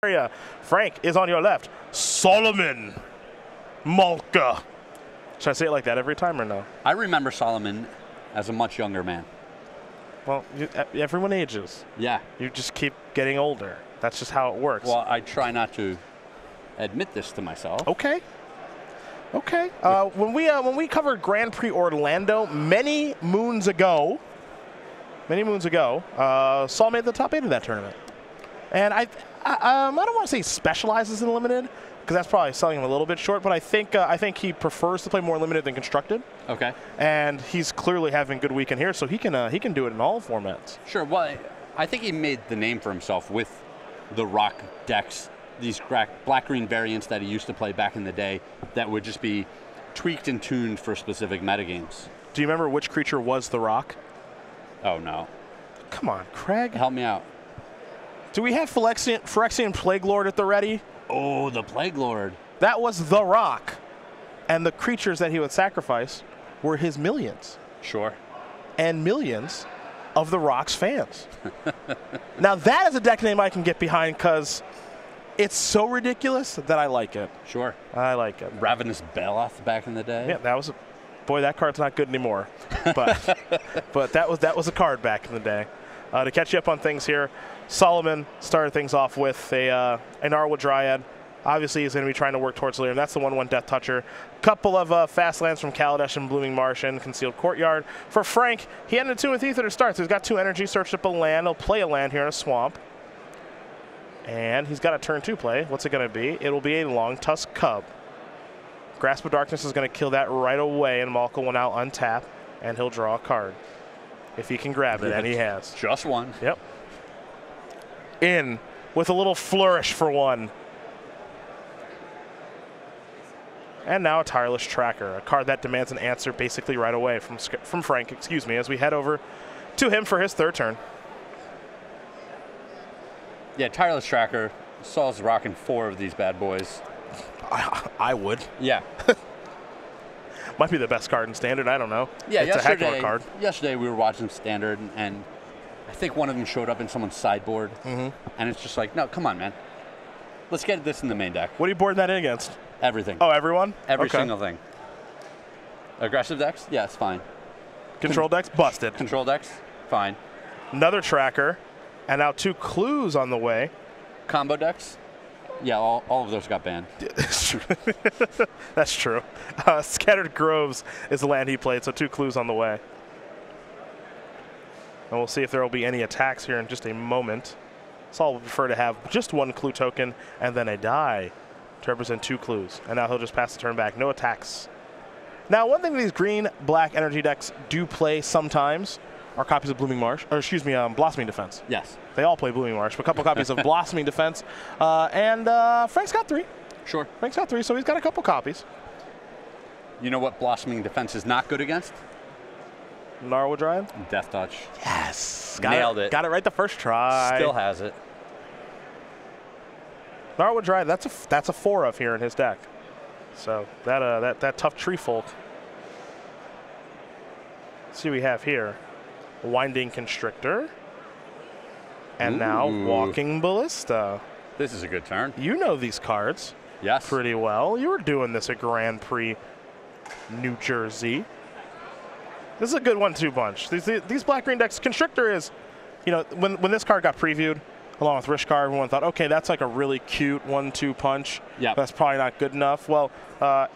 area. Frank is on your left. Solomon. Malka. Should I say it like that every time or no? I remember Solomon as a much younger man. Well, everyone ages. Yeah. You just keep getting older. That's just how it works. Well, I try not to admit this to myself. Okay. Okay. When we covered Grand Prix Orlando many moons ago, Saul made the top 8 of that tournament. And I don't want to say specializes in limited, because that's probably selling him a little bit short, but I think he prefers to play more limited than constructed. Okay. And he's clearly having a good weekend here, so he can do it in all formats. Sure. Well, I think he made the name for himself with the rock decks, these black-green variants that he used to play back in the day that would just be tweaked and tuned for specific metagames. Do you remember which creature was the rock? Oh, no. Come on, Craig. Help me out. Do we have Phyrexian Plague Lord at the ready? Oh, the Plague Lord. That was the rock. And the creatures that he would sacrifice were his millions. Sure. And millions of the Rock's fans. Now that is a deck name I can get behind because it's so ridiculous that I like it. Sure. I like it. Ravenous Baloth back in the day. Yeah, that was boy, that card's not good anymore. But but that was a card back in the day. To catch you up on things here, Solomon started things off with a Narwhal Dryad. Obviously, he's going to be trying to work towards later, and that's the 1/1 Death Toucher. Couple of fast lands from Kaladesh and Blooming Marsh and Concealed Courtyard. For Frank, he ended 2 with Ether to start, so he's got 2 energy, searched up a land. He'll play a land here in a swamp. And he's got a turn 2 play. What's it going to be? It'll be a Long Tusk Cub. Grasp of Darkness is going to kill that right away, and Malka will now untap, and he'll draw a card. If he can grab it, and he has. Just one. Yep. In with a little flourish for 1. And now a Tireless Tracker, a card that demands an answer basically right away from Frank, excuse me, as we head over to him for his 3rd turn. Yeah, Tireless Tracker. Saul's rocking 4 of these bad boys. I would. Yeah. Might be the best card in Standard, I don't know. Yeah, it's a heck of a card. Yesterday we were watching Standard, and I think one of them showed up in someone's sideboard. And it's just like, no, come on, man. Let's get this in the main deck. What are you boarding that in against? Everything. Oh, everyone? Every single thing. Aggressive decks? Yeah, it's fine. Control decks? Busted. Control decks? Fine. Another Tracker, and now 2 clues on the way. Combo decks? Yeah, all of those got banned. That's true. Scattered Groves is the land he played, so 2 clues on the way. And we'll see if there will be any attacks here in just a moment. Saul would prefer to have just 1 clue token and then a die to represent 2 clues. And now he'll just pass the turn back. No attacks. Now, one thing these green-black energy decks do play sometimes are copies of Blooming Marsh, or excuse me, Blossoming Defense. Yes. They all play Blooming Marsh, but a couple copies of Blossoming Defense. And Frank's got 3. Sure. Frank's got 3, so he's got a couple copies. You know what Blossoming Defense is not good against? Narwhal Dryad? Death Touch. Yes. Nailed it. Got it right the first try. Still has it. Narwhal Dryad, that's a 4 of here in his deck. So that tough tree folk. Let's see what we have here. Winding Constrictor. And now Walking Ballista. This is a good turn. You know these cards. Yes. Pretty well. You were doing this at Grand Prix New Jersey. This is a good 1-2 bunch. These black-green decks, Constrictor is, you know, when this card got previewed, along with Rishkar, everyone thought, okay, that's like a really cute 1-2 punch. Yeah. That's probably not good enough. Well,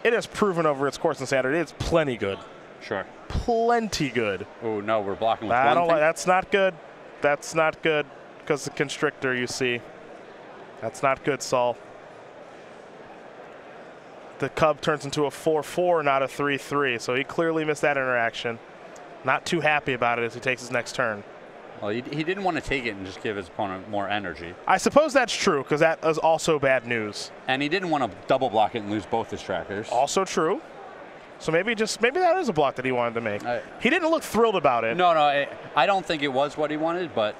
it has proven over its course in Standard. It's plenty good. Sure. Plenty good. Oh, no, we're blocking with one thing? That's not good. That's not good because the Constrictor, you see. That's not good, Saul. The Cub turns into a 4-4, not a 3-3, so he clearly missed that interaction. Not too happy about it as he takes his next turn. Well, he didn't want to take it and just give his opponent more energy. I suppose that's true, because that is also bad news. And he didn't want to double block it and lose both his trackers. Also true. So maybe that is a block that he wanted to make. He didn't look thrilled about it. No, I don't think it was what he wanted, but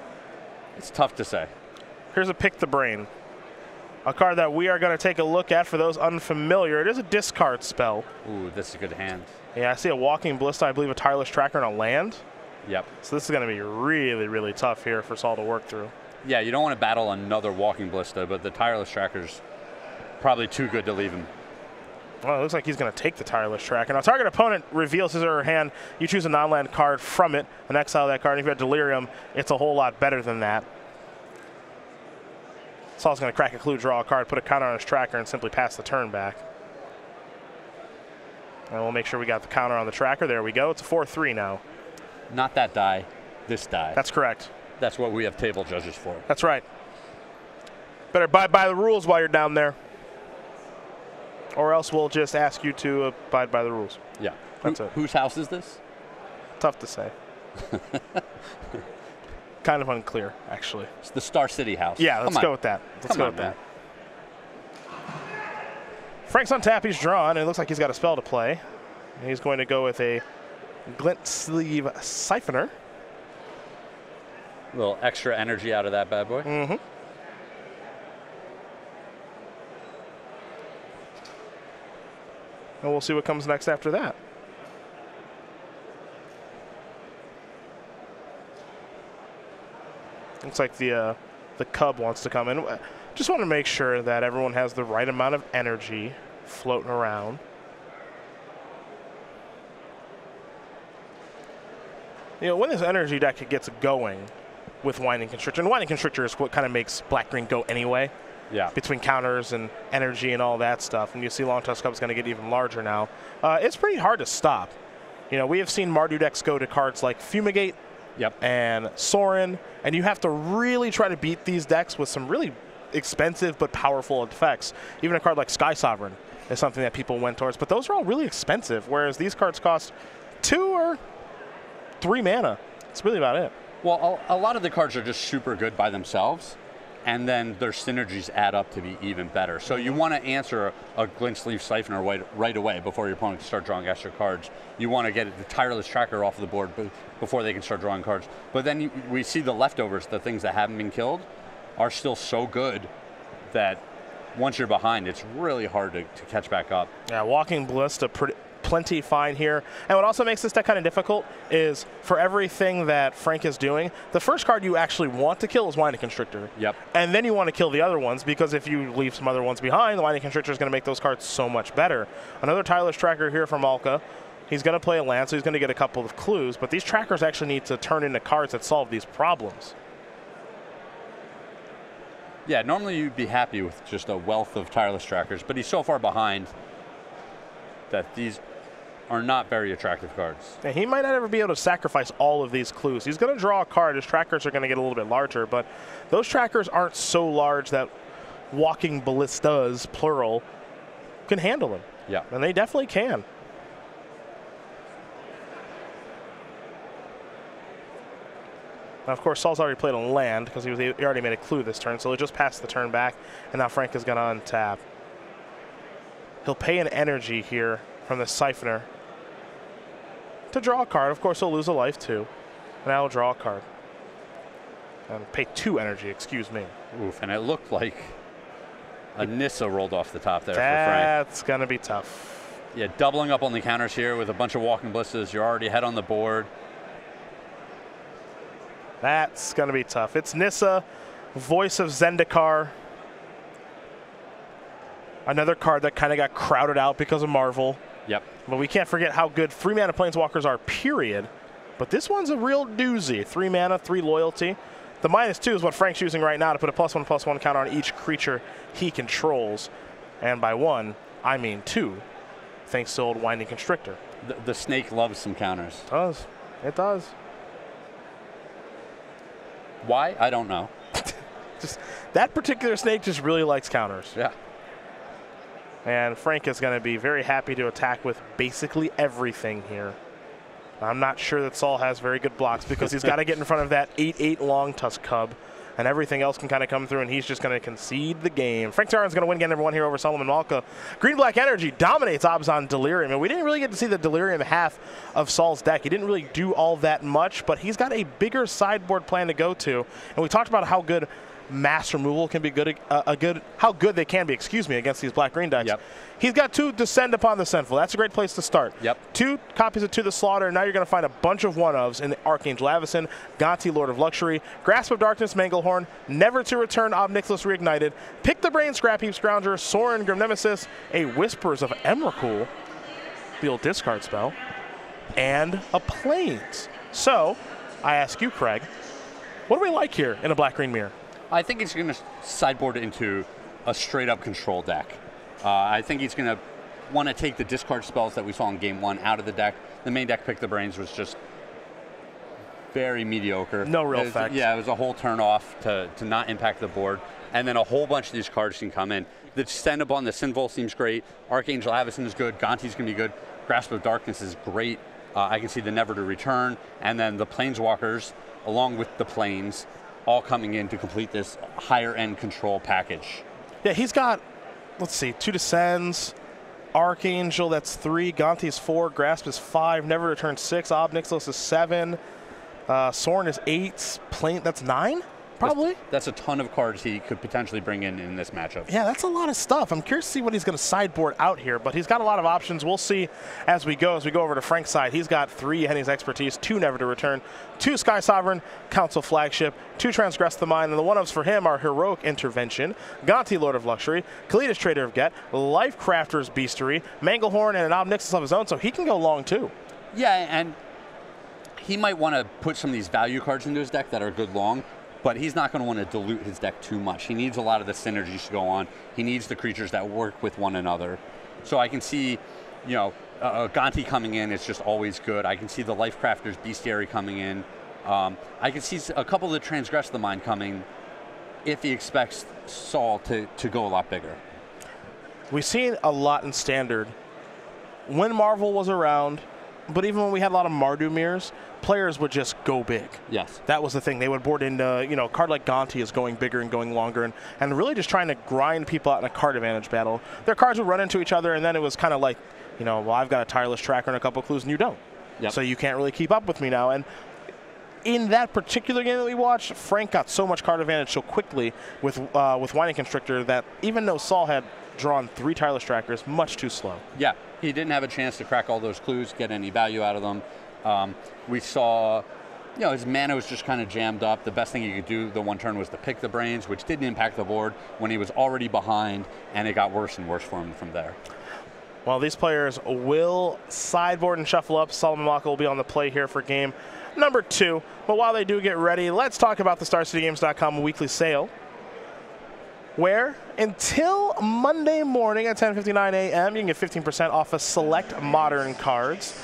it's tough to say. Here's a Pick the Brain. A card that we are going to take a look at for those unfamiliar. It is a discard spell. Ooh, this is a good hand. Yeah, I see a Walking Ballista, I believe a Tireless Tracker, and a land. Yep. So this is going to be really, really tough here for Saul to work through. Yeah, you don't want to battle another Walking Ballista, but the Tireless Tracker's probably too good to leave him. Well, it looks like he's going to take the Tireless Tracker. Now, target opponent reveals his or her hand. You choose a non-land card from it and exile that card. And if you have Delirium, it's a whole lot better than that. Saul's going to crack a clue, draw a card, put a counter on his tracker, and simply pass the turn back. And we'll make sure we got the counter on the tracker. There we go. It's a 4-3 now. Not that die, this die. That's correct. That's what we have table judges for. That's right. Better abide by the rules while you're down there. Or else we'll just ask you to abide by the rules. Yeah. That's it. Whose house is this? Tough to say. Kind of unclear, actually. It's the Star City house. Yeah, let's go with that. Let's go with that. Frank's on tap. He's drawn, and it looks like he's got a spell to play. And he's going to go with a Glint Sleeve Siphoner. A little extra energy out of that bad boy. Mm-hmm. And we'll see what comes next after that. Looks like the Cub wants to come in. Just want to make sure that everyone has the right amount of energy floating around. You know, when this energy deck gets going with Winding Constrictor, and Winding Constrictor is what kind of makes Black-Green go anyway. Yeah. Between counters and energy and all that stuff. And you see Long Tusk Cub's going to get even larger now. It's pretty hard to stop. You know, we have seen Mardu decks go to cards like Fumigate and Sorin, and you have to really try to beat these decks with some really expensive but powerful effects. Even a card like Sky Sovereign is something that people went towards, but those are all really expensive, whereas these cards cost 2 or 3 mana. That's really about it. Well, a lot of the cards are just super good by themselves, and then their synergies add up to be even better. So you want to answer a Glint Sleeve Siphoner right away before your opponent can start drawing extra cards. You want to get the Tireless Tracker off the board before they can start drawing cards. But then we see the leftovers, the things that haven't been killed, are still so good that once you're behind, it's really hard to catch back up. Yeah, Walking Ballista, plenty fine here. And what also makes this deck kind of difficult is for everything that Frank is doing, the first card you actually want to kill is Winding Constrictor. Yep. And then you want to kill the other ones, because if you leave some other ones behind, the Winding Constrictor is going to make those cards so much better. Another Tireless Tracker here from Malka. He's going to play a land, so he's going to get a couple of clues, but these trackers actually need to turn into cards that solve these problems. Yeah, normally you'd be happy with just a wealth of Tireless Trackers, but he's so far behind that these are not very attractive cards. Yeah, he might not ever be able to sacrifice all of these clues. He's going to draw a card. His trackers are going to get a little bit larger, but those trackers aren't so large that Walking Ballistas, plural, can handle them. Yeah. And they definitely can. Now, of course, Saul's already played a land because he already made a clue this turn, so he'll just pass the turn back, and now Frank is going to untap. He'll pay an energy here from the Siphoner to draw a card. Of course, he'll lose a life too. And now he'll draw a card. And pay 2 energy, excuse me. Oof, and it looked like a Nissa rolled off the top there for Frank. That's going to be tough. Yeah, doubling up on the counters here with a bunch of Walking Ballistas. You're already ahead on the board. That's going to be tough. It's Nissa, Voice of Zendikar. Another card that kind of got crowded out because of Marvel. Yep. But we can't forget how good 3-mana Planeswalkers are, period. But this one's a real doozy. 3 mana, 3 loyalty. The -2 is what Frank's using right now to put a +1/+1 counter on each creature he controls. And by 1, I mean 2, thanks to old Winding Constrictor. The snake loves some counters. It does. It does. Why? I don't know. Just that particular snake just really likes counters. Yeah. And Frank is going to be very happy to attack with basically everything here. I'm not sure that Saul has very good blocks because he's got to get in front of that 8/8 Long Tusk Cub, and everything else can kind of come through, and he's just going to concede the game. Frank Tarran's going to win game number 1 here over Solomon Malka. Green-Black Energy dominates Abzan Delirium, and we didn't really get to see the Delirium half of Saul's deck. He didn't really do all that much, but he's got a bigger sideboard plan to go to, and we talked about how good mass removal can be good, how good they can be, excuse me, against these black-green decks. Yep. He's got 2 Descend Upon the Sinful. That's a great place to start. Yep. 2 copies of To the Slaughter. Now you're going to find a bunch of one-ofs in Archangel Avacyn, Gonti, Lord of Luxury, Grasp of Darkness, Manglehorn, Never to Return, Ob Nixilis Reignited, Pick the Brain, Scrap Heap Scrounger, Sorin, Grim Nemesis, a Whispers of Emrakul, the old discard spell, and a Plains. So, I ask you, Craig, what do we like here in a black-green mirror? I think he's going to sideboard into a straight-up control deck. I think he's going to want to take the discard spells that we saw in Game 1 out of the deck. The main deck, Pick the Brains, was just very mediocre. No real effect. Yeah, it was a whole turn off to not impact the board. And then a whole bunch of these cards can come in. The Descend Upon the Sinful seems great. Archangel Avacyn is good. Gonti's going to be good. Grasp of Darkness is great. I can see the Never to Return. And then the Planeswalkers, along with the Plains, all coming in to complete this higher-end control package. Yeah, he's got, let's see, 2 Descends, Archangel, that's 3, Gonti's 4, Grasp is 5, Never Return 6, Ob Nixilis is 7, Sorin is 8, Plain, that's 9, probably? That's a ton of cards he could potentially bring in this matchup. Yeah, that's a lot of stuff. I'm curious to see what he's going to sideboard out here, but he's got a lot of options. We'll see as we go over to Frank's side. He's got 3 Henny's Expertise, 2 Never to Return, 2 Sky Sovereign, Council Flagship, 2 Transgress the Mind, and the one-ofs for him are Heroic Intervention, Gonti, Lord of Luxury, Kalitas, Trader of Get, Life Crafter's Beastery, Manglehorn, and an Ob Nixilis of his own, so he can go long too. Yeah, and he might want to put some of these value cards into his deck that are good long, but he's not going to want to dilute his deck too much. He needs a lot of the synergies to go on. He needs the creatures that work with one another. So I can see, you know, Gonti coming in is just always good. I can see the Life Crafter's Bestiary coming in. I can see a couple of the Transgress the Mind coming if he expects Saul to go a lot bigger. We've seen a lot in Standard. When Marvel was around, but even when we had a lot of Mardu mirrors, players would just go big. Yes. That was the thing. They would board into, you know, a card like Gonti is going bigger and going longer and really just trying to grind people out in a card advantage battle. Their cards would run into each other, and then it was kind of like, you know, well, I've got a Tireless Tracker and a couple clues, and you don't. Yep. So you can't really keep up with me now. And in that particular game that we watched, Frank got so much card advantage so quickly with Winding Constrictor that even though Saul had drawn 3 Tireless Trackers, much too slow. Yeah, he didn't have a chance to crack all those clues, get any value out of them. We saw, you know, his mana was just kind of jammed up. The best thing he could do the one turn was to Pick the Brains, which didn't impact the board when he was already behind, and it got worse and worse for him from there. Well, these players will sideboard and shuffle up. Solomon Malka will be on the play here for game number 2. But while they do get ready, let's talk about the StarCityGames.com weekly sale, where until Monday morning at 10:59 a.m., you can get 15% off of select Modern cards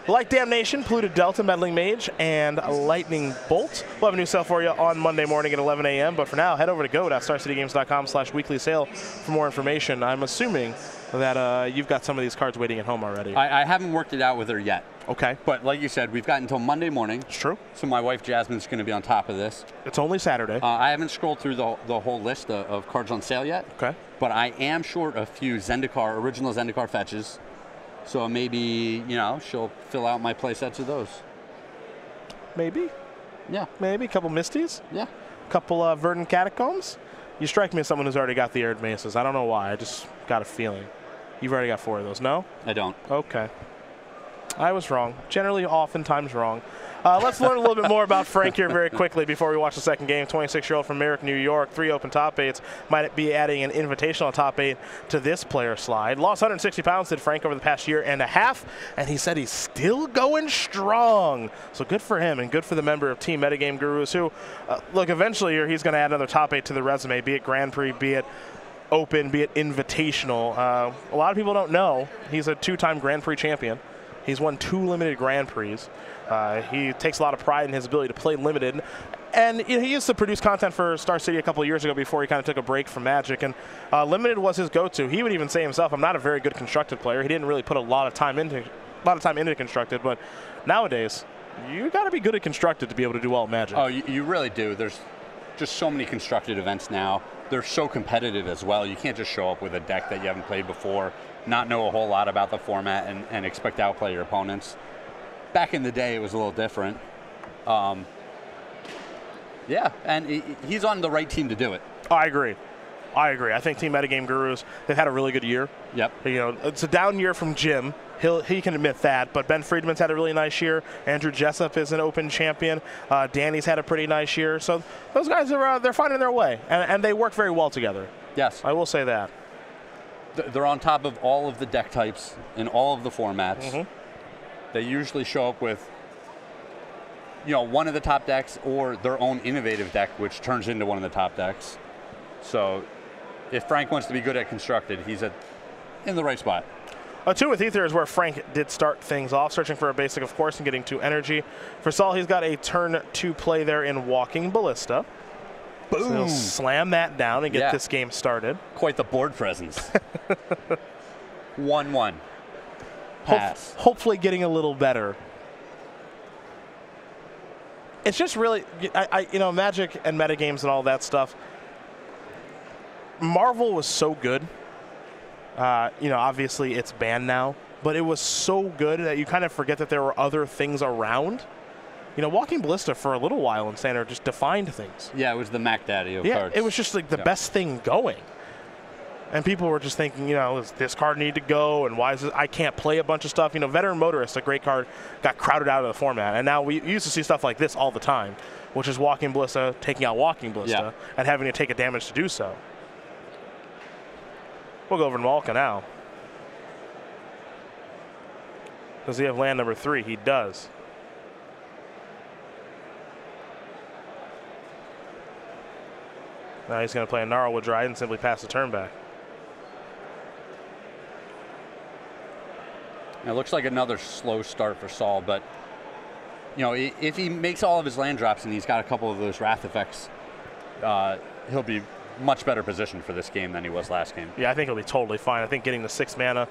like Damnation, Polluted Delta, Meddling Mage, and Lightning Bolt. We'll have a new sale for you on Monday morning at 11 a.m. But for now, head over to go.starcitygames.com/weekly sale for more information. I'm assuming that you've got some of these cards waiting at home already. I haven't worked it out with her yet. Okay. But like you said, we've got until Monday morning. It's true. So my wife Jasmine's going to be on top of this. It's only Saturday. I haven't scrolled through the whole list of cards on sale yet. Okay. But I am short a few Zendikar, original Zendikar fetches. So maybe, you know, she'll fill out my play sets of those. Maybe. Yeah. Maybe. A couple Misties. Yeah. A couple Verdant Catacombs. You strike me as someone who's already got the Arid Mesas. I don't know why. I just got a feeling. You've already got 4 of those, no? I don't. Okay. I was wrong. Generally, oftentimes wrong. Let's learn a little bit more about Frank here very quickly before we watch the second game. 26-year-old from Merrick, New York, 3 open top 8s. Might be adding an invitational top 8 to this player slide. Lost 160 pounds, did Frank, over the past year and a half, and he said he's still going strong. So good for him and good for the member of Team Metagame Gurus who, look, eventually he's going to add another top 8 to the resume, be it Grand Prix, be it Open, be it Invitational. A lot of people don't know he's a 2-time Grand Prix champion. He's won 2 limited Grand Prix. He takes a lot of pride in his ability to play limited. And he used to produce content for Star City a couple of years ago before he kind of took a break from Magic. And limited was his go-to. He would even say himself, I'm not a very good constructed player. He didn't really put a lot of time into constructed. But nowadays, you got to be good at constructed to be able to do well at Magic. Oh, you really do. There's just so many constructed events now. They're so competitive as well. You can't just show up with a deck that you haven't played before, not know a whole lot about the format, and expect to outplay your opponents. Back in the day, it was a little different. You Yeah, and he's on the right team to do it. I agree. I think Team Metagame Gurus, they've had a really good year. Yep. You know, it's a down year from Jim. He can admit that, but Ben Friedman's had a really nice year. Andrew Jessup is an open champion. Danny's had a pretty nice year. So those guys are they're finding their way, and they work very well together. Yes. I will say that. They're on top of all of the deck types in all of the formats. Mm-hmm. They usually show up with, you know, one of the top decks or their own innovative deck, which turns into one of the top decks. So if Frank wants to be good at constructed, he's in the right spot. 2 with Ether is where Frank did start things off, searching for a basic, of course, and getting 2 energy. For Saul, he's got a turn 2 play there in Walking Ballista. Boom. So he'll slam that down and get this game started. Quite the board presence. 1-1. Pass. Hopefully getting a little better. It's just really, you know, Magic and metagames and all that stuff. Marvel was so good. You know, obviously it's banned now, but it was so good that you kind of forget that there were other things around. You know, Walking Ballista for a little while in Standard just defined things. Yeah, it was the Mac Daddy of cards. It was just like the best thing going. And people were just thinking, you know, does this card need to go? And why is it, I can't play a bunch of stuff? You know, Veteran Motorist, a great card, got crowded out of the format. And now we used to see stuff like this all the time, which is Walking Ballista taking out Walking Ballista and having to take a damage to do so. We'll go over to Malka now. Does he have land number 3? He does. Now he's going to play a Gnarlwood Dryad and simply pass the turn back. It looks like another slow start for Saul, but you know, if he makes all of his land drops and he's got a couple of those Wrath effects, he'll be much better positioned for this game than he was last game. Yeah, I think he'll be totally fine. I think getting the 6 mana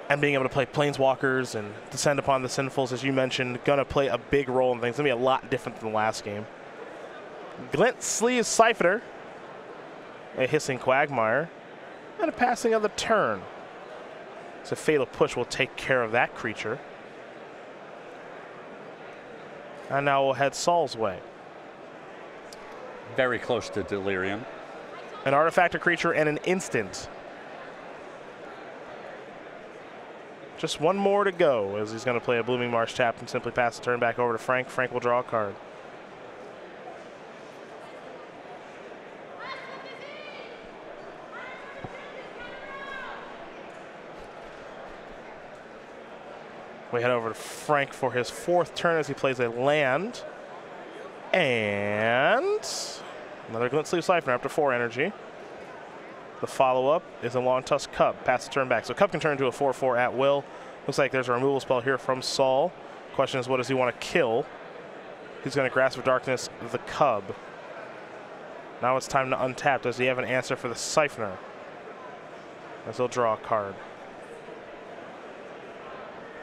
and being able to play Planeswalkers and Descend Upon the Sinfuls, as you mentioned, going to play a big role in things. It's going to be a lot different than the last game. Glint Sleeves Siphoner, a Hissing Quagmire, and a passing of the turn. So Fatal Push will take care of that creature. And now we'll head Saul's way. Very close to Delirium. An artifact, a creature, and an instant. Just one more to go as he's going to play a Blooming Marsh tap and simply pass the turn back over to Frank. Frank will draw a card. We head over to Frank for his 4th turn as he plays a land. And another Glint Sleeve Siphoner up to 4 energy. The follow-up is a Long Tusk Cub. Pass the turn back. So Cub can turn into a 4/4 at will. Looks like there's a removal spell here from Saul. Question is, what does he want to kill? He's going to Grasp of Darkness the Cub. Now it's time to untap. Does he have an answer for the Siphoner? As he'll draw a card.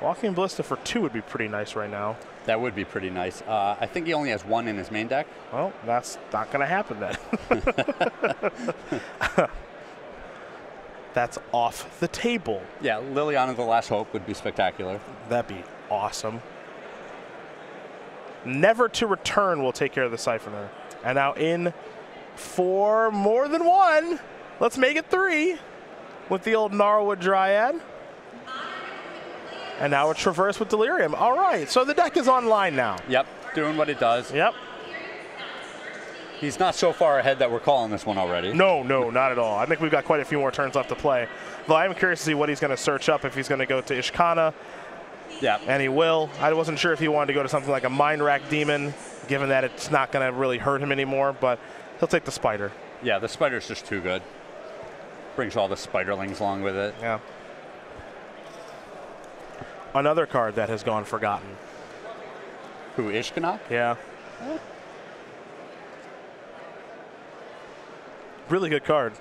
Walking Ballista for 2 would be pretty nice right now. That would be pretty nice. I think he only has 1 in his main deck. Well, that's not going to happen then. That's off the table. Yeah, Liliana the Last Hope would be spectacular. That'd be awesome. Never to Return will take care of the Siphoner. And now in for more than 1. Let's make it 3 with the old Gnarlwood Dryad. And now a Traverse with Delirium. All right, so the deck is online now. Yep, doing what it does. Yep. He's not so far ahead that we're calling this one already. No, not at all. I think we've got quite a few more turns left to play. Though I am curious to see what he's going to search up, if he's going to go to Ishkana. Yeah. And he will. I wasn't sure if he wanted to go to something like a Mind Rack Demon, given that it's not going to really hurt him anymore, but he'll take the Spider. Yeah, the Spider's just too good. Brings all the Spiderlings along with it. Yeah. Another card that has gone forgotten. Who, Ishkana? Yeah. Really good card.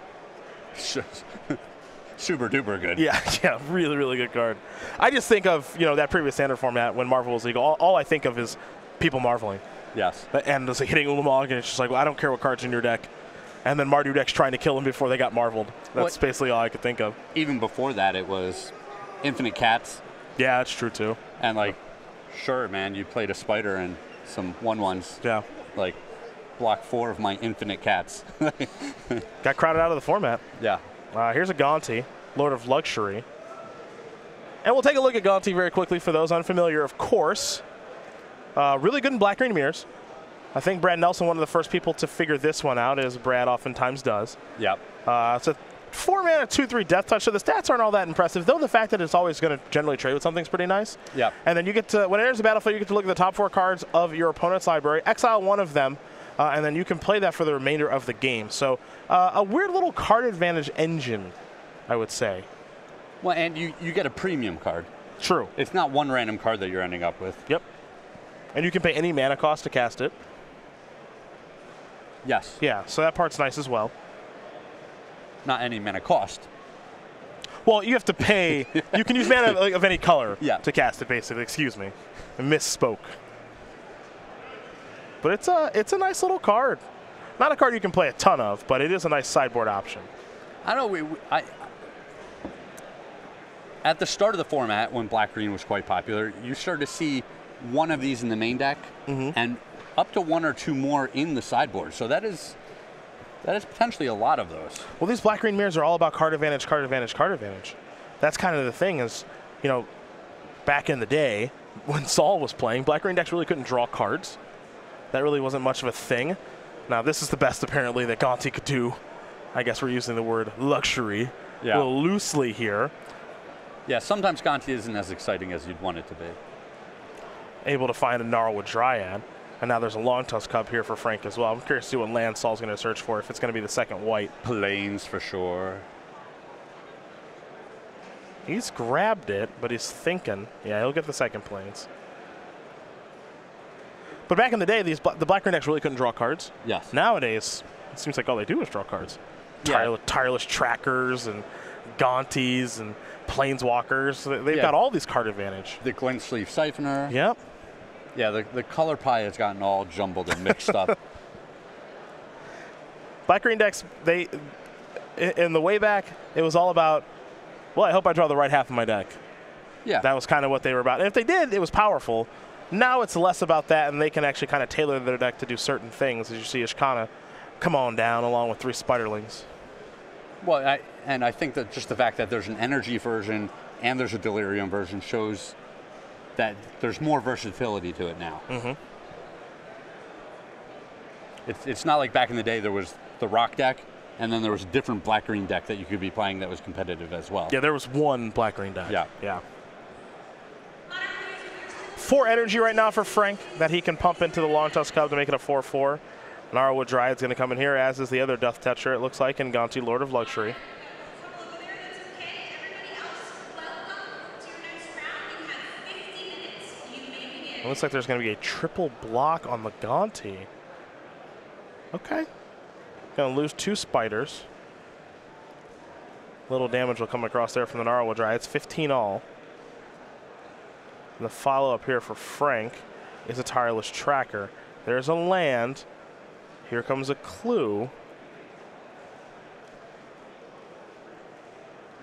Super duper good. Yeah, really, really good card. I just think of, you know, that previous Standard format when Marvel was legal. All I think of is people marveling. Yes. And it's like hitting Ulamog, and it's just like, well, I don't care what card's in your deck. And then Marduk's trying to kill him before they got marveled. That's basically all I could think of. Even before that, it was Infinite Cats. Yeah, that's true too. And like, sure, man, you played a Spider and some 1/1s. Yeah. Like, block 4 of my infinite cats. Got crowded out of the format. Yeah. Here's a Gonti, Lord of Luxury. And we'll take a look at Gonti very quickly for those unfamiliar, of course. Really good in black-green mirrors. I think Brad Nelson, one of the first people to figure this one out, as Brad oftentimes does. Yep. It's a 4-mana, 2/3 death touch, so the stats aren't all that impressive, though the fact that it's always going to generally trade with something's pretty nice. Yep. And then you get to, when it enters the battlefield, you get to look at the top 4 cards of your opponent's library, exile one of them, and then you can play that for the remainder of the game. So a weird little card advantage engine, I would say. Well, and you get a premium card. True. It's not one random card that you're ending up with. Yep. And you can pay any mana cost to cast it. Yes. Yeah, so that part's nice as well. Not any mana cost. Well, you have to pay. You can use mana of any color Yeah. to cast it, basically. Excuse me. I misspoke. But it's a nice little card. Not a card you can play a ton of, but it is a nice sideboard option. I know at the start of the format, when black-green was quite popular, you started to see one of these in the main deck, and up to 1 or 2 more in the sideboard. So that is potentially a lot of those. Well, these black-green mirrors are all about card advantage, card advantage, card advantage. That's kind of the thing is, you know, back in the day when Saul was playing, black-green decks really couldn't draw cards. That really wasn't much of a thing. Now, this is the best, apparently, that Gonti could do. I guess we're using the word luxury a little loosely here. Yeah, sometimes Gonti isn't as exciting as you'd want it to be. Able to find a Gnarlwood Dryad. And now there's a Long Tusk Cub here for Frank as well. I'm curious to see what land Saul's going to search for, if it's going to be the second white. Plains for sure. He's grabbed it, but he's thinking. Yeah, he'll get the second Plains. But back in the day, the black-green decks really couldn't draw cards. Yes. Nowadays, it seems like all they do is draw cards. Yeah. Tireless Trackers and Gontis and Planeswalkers. They've got all these card advantage. The Glint Sleeve Siphoner. Yep. Yeah, the color pie has gotten all jumbled and mixed up. Black-green decks, in the way back, it was all about, well, I hope I draw the right half of my deck. Yeah. That was kind of what they were about. And if they did, it was powerful. Now it's less about that, and they can actually kind of tailor their deck to do certain things, as you see Ishkana come on down along with 3 Spiderlings. Well, I think that just the fact that there's an energy version and there's a delirium version shows that there's more versatility to it now. It's not like back in the day there was the rock deck, and then there was a different black-green deck that you could be playing that was competitive as well. Yeah, there was one black-green deck. Yeah. 4 energy right now for Frank that he can pump into the Long Tusk Cub to make it a 4/4. Gnarlwood Dryad's going to come in here, as is the other Death Toucher, it looks like, and Gonti, Lord of Luxury. It looks like there's going to be a triple block on the Gonti. Okay. Going to lose 2 spiders. Little damage will come across there from the Gnarlwood Dryad. It's 15 all. And the follow-up here for Frank is a Tireless Tracker. There's a land. Here comes a clue.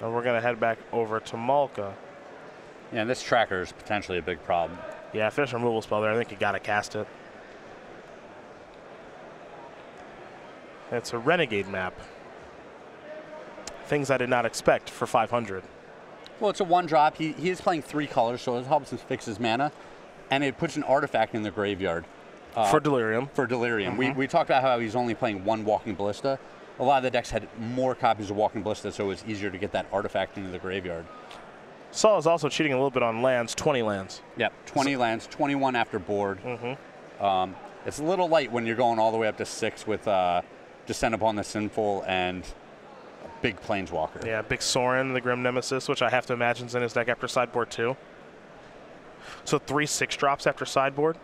And we're going to head back over to Malka. Yeah, and this tracker is potentially a big problem. Yeah, if there's a removal spell there, I think you got to cast it. It's a Renegade map. Things I did not expect for 500. Well, it's a 1-drop. He is playing 3 colors, so it helps him fix his mana. And it puts an artifact in the graveyard. For Delirium. For Delirium. We talked about how he's only playing 1 Walking Ballista. A lot of the decks had more copies of Walking Ballista, so it was easier to get that artifact into the graveyard. Saul is also cheating a little bit on lands, 20 lands. Yep, 20 lands, 21 after board. It's a little light when you're going all the way up to 6 with Descent Upon the Sinful and a big Planeswalker. Yeah, big Sorin, the Grim Nemesis, which I have to imagine is in his deck after sideboard too. So 3 6-drops after sideboard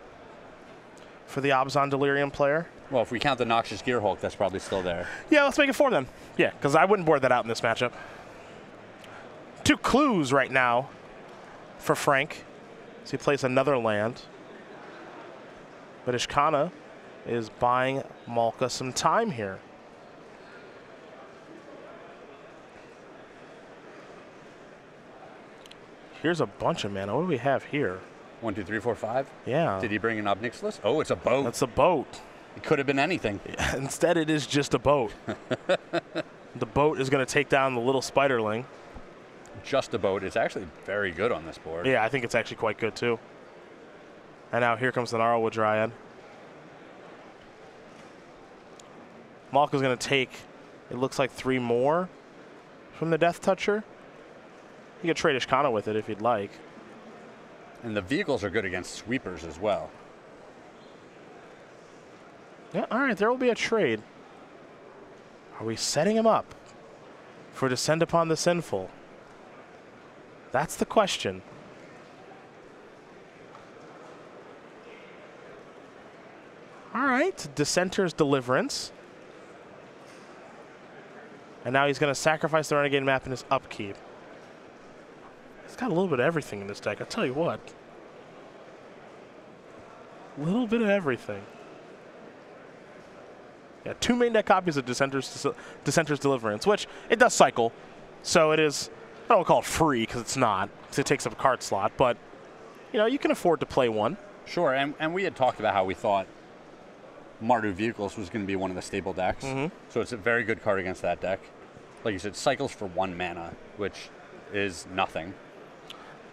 for the Abzan Delirium player. Well, if we count the Noxious Gearhulk, that's probably still there. Yeah, let's make it 4 then. Yeah, because I wouldn't board that out in this matchup. 2 clues right now for Frank. So he plays another land. But Ishkana is buying Malka some time here. Here's a bunch of mana. What do we have here? 1, 2, 3, 4, 5. Yeah. Did he bring an Ob Nixilis? Oh, it's a boat. That's a boat. It could have been anything. Instead, it is just a boat. The boat is going to take down the little spiderling. Just a boat. It's actually very good on this board. Yeah, I think it's actually quite good, too. And now here comes the Gnarlwood Dryad. Malka's going to take, it looks like 3 more from the Death Toucher. You could trade Ishkana with it if you'd like. And the vehicles are good against sweepers as well. Yeah, all right, there will be a trade. Are we setting him up for Descend Upon the Sinful? That's the question. All right, Dissenter's Deliverance. And now he's going to sacrifice the Renegade map in his upkeep. He's got a little bit of everything in this deck, I'll tell you what. A little bit of everything. Yeah, 2 main deck copies of Dissenter's Deliverance, which it does cycle. So it is, I don't call it free because it's not, because it takes up a card slot, but you know, you can afford to play one. Sure, and we had talked about how we thought Mardu Vehicles was going to be one of the staple decks. So it's a very good card against that deck. Like you said, cycles for 1 mana, which is nothing.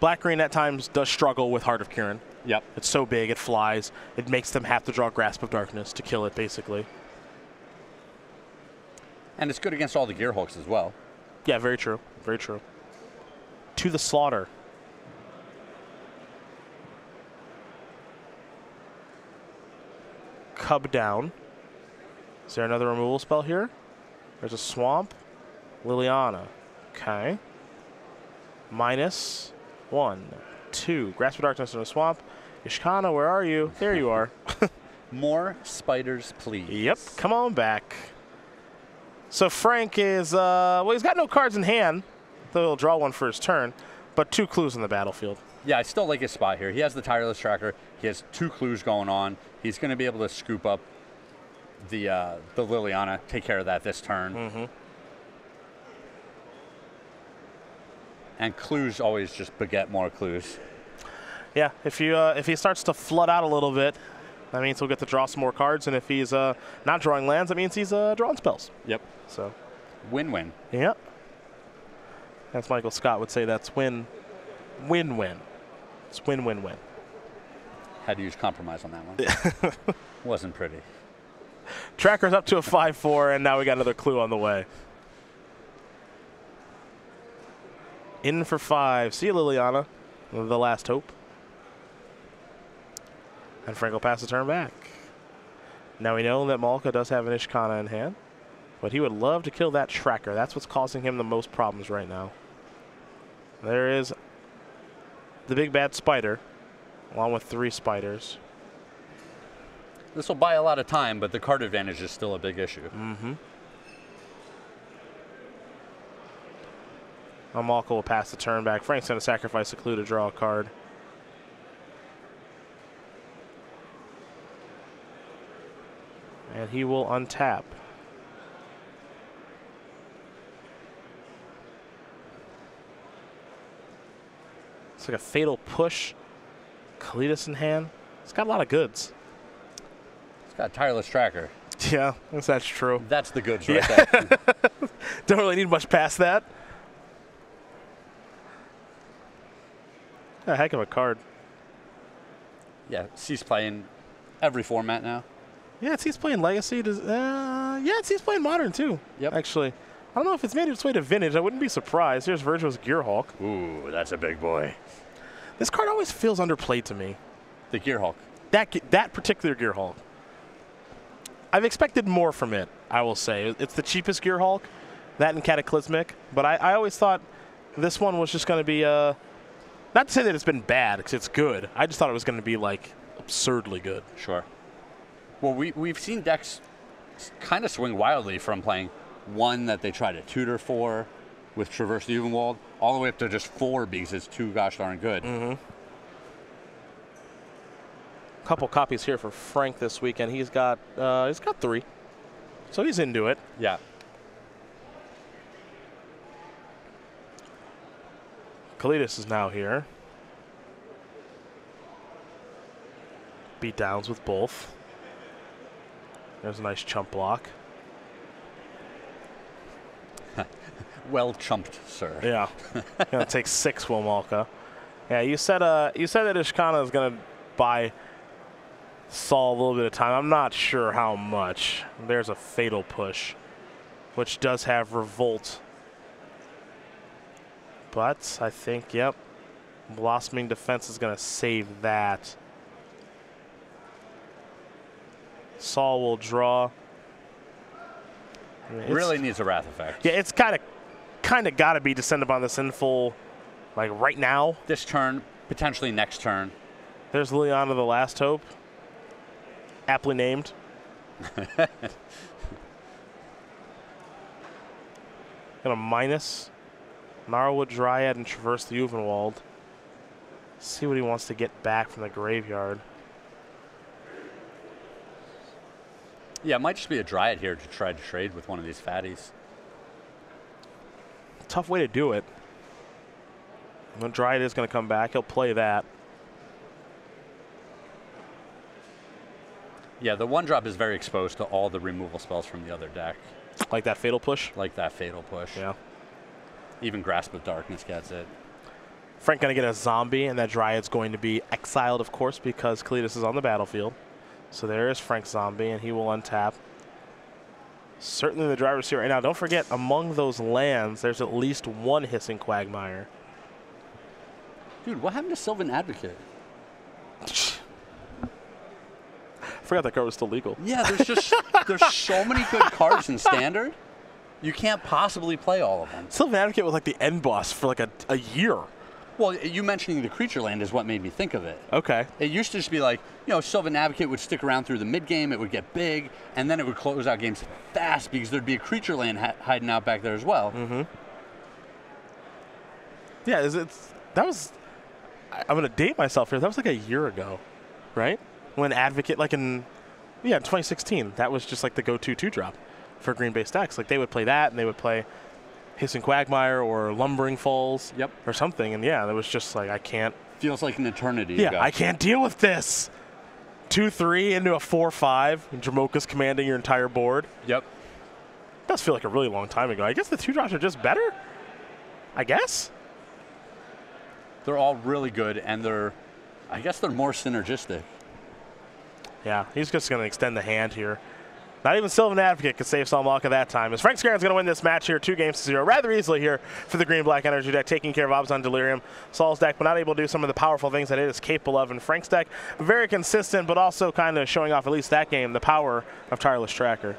Black-green at times does struggle with Heart of Kirin. Yep. It's so big, it flies. It makes them have to draw Grasp of Darkness to kill it, basically. And it's good against all the Gearhulks as well. Yeah, very true. Very true. To the Slaughter. Cub down. Is there another removal spell here? There's a Swamp. Liliana. Okay. -1, 2. Grasp of Darkness in a Swamp. Ishkana, where are you? There you are. More spiders, please. Yep, come on back. So Frank is, well, he's got no cards in hand, though he'll draw one for his turn, but 2 clues on the battlefield. Yeah, I still like his spot here. He has the Tireless Tracker. He has 2 clues going on. He's going to be able to scoop up the Liliana, take care of that this turn. And clues always just beget more clues. Yeah, if he starts to flood out a little bit, that means he'll get to draw some more cards, and if he's not drawing lands, that means he's drawing spells. Yep. So, win-win. Yep. As Michael Scott would say, that's win-win-win. It's win-win-win. Had to use compromise on that one. Wasn't pretty. Tracker's up to a 5-4, and now we got another clue on the way. In for 5. See you, Liliana. The last hope. And Frank will pass the turn back. Now we know that Malka does have an Ishkana in hand, but he would love to kill that Tracker. That's what's causing him the most problems right now. There is the big bad spider, along with 3 spiders. This will buy a lot of time, but the card advantage is still a big issue. Malka will pass the turn back. Frank's going to sacrifice a clue to draw a card. And he will untap. It's like a Fatal Push. Kalitas in hand. It's got a lot of goods. It's got a Tireless Tracker. Yeah, I guess that's true. That's the goods right there. Don't really need much past that. A heck of a card. Yeah, he's playing every format now. Yeah, he's playing Legacy. Yeah, he's playing Modern too. Yep. Actually, I don't know if it's made its way to Vintage. I wouldn't be surprised. Here's Virtuous Gearhulk. Ooh, that's a big boy. This card always feels underplayed to me. The Gearhulk. That particular Gearhulk. I've expected more from it, I will say. It's the cheapest Gearhulk, that and Cataclysmic. But I always thought this one was just going to be, not to say that it's been bad, because it's good. I just thought it was going to be, like, absurdly good. Sure. Well, we've seen decks kind of swing wildly from playing 1 that they try to tutor for with Traverse the Evenwald, all the way up to just 4 because it's too gosh darn good. Couple copies here for Frank this weekend. He's got 3, so he's into it. Yeah. Kalitas is now here. Beat downs with both. There's a nice chump block. Well chumped, sir. Yeah. Gonna take 6, Will Malka. Yeah, you said that Ishkana is gonna buy Saul a little bit of time. I'm not sure how much. There's a fatal push, which does have revolt. But I think, yep, blossoming defense is gonna save that. Saul will draw. I mean, Really needs a wrath effect. Yeah, it's kind of got to be descend upon the sinful, like right now. This turn, potentially next turn. There's Liliana, the last hope, aptly named. Gonna minus Gnarlwood Dryad and traverse the Uvenwald. See what he wants to get back from the graveyard. Yeah, it might just be a Dryad here to try to trade with one of these fatties. Tough way to do it. When Dryad is going to come back, he'll play that. Yeah, the 1-drop is very exposed to all the removal spells from the other deck. Like that fatal push? Like that fatal push. Yeah. Even Grasp of Darkness gets it. Frank going to get a zombie, and that Dryad's going to be exiled, of course, because Kalidas is on the battlefield. So there is Frank's zombie, and he will untap. Certainly the driver's seat right now. Don't forget, among those lands, there's at least one Hissing Quagmire. Dude, what happened to Sylvan Advocate? Forgot that card was still legal. Yeah, there's so many good cards in Standard. You can't possibly play all of them. Sylvan Advocate was like the end boss for like a year. Well, you mentioning the creature land is what made me think of it. Okay. It used to just be like, Sylvan Advocate would stick around through the mid-game, it would get big, and then it would close out games fast because there'd be a creature land hiding out back there as well. Mm-hmm. Yeah, that was, I'm going to date myself here, that was like a year ago, right? When Advocate, like in 2016, that was just like the go-to 2-drop for green-based decks. Like they would play that, and they would play Hissing Quagmire or Lumbering Falls, yep, or something, and yeah, it was just like I can't. Feels like an eternity. Yeah, I can't deal with this. 2-3 into a 4-5, and Dramoka's commanding your entire board. Yep. Does feel like a really long time ago. I guess the 2-drops are just better. I guess. They're all really good, and I guess they're more synergistic. Yeah, he's just going to extend the hand here. Not even Sylvan Advocate could save Saul Malka that time. As Frank Skarren's going to win this match here, 2-0, rather easily here for the green-black energy deck, taking care of Abzan Delirium. Saul's deck, but not able to do some of the powerful things that it is capable of. And Frank's deck, very consistent, but also kind of showing off, at least that game, the power of Tireless Tracker.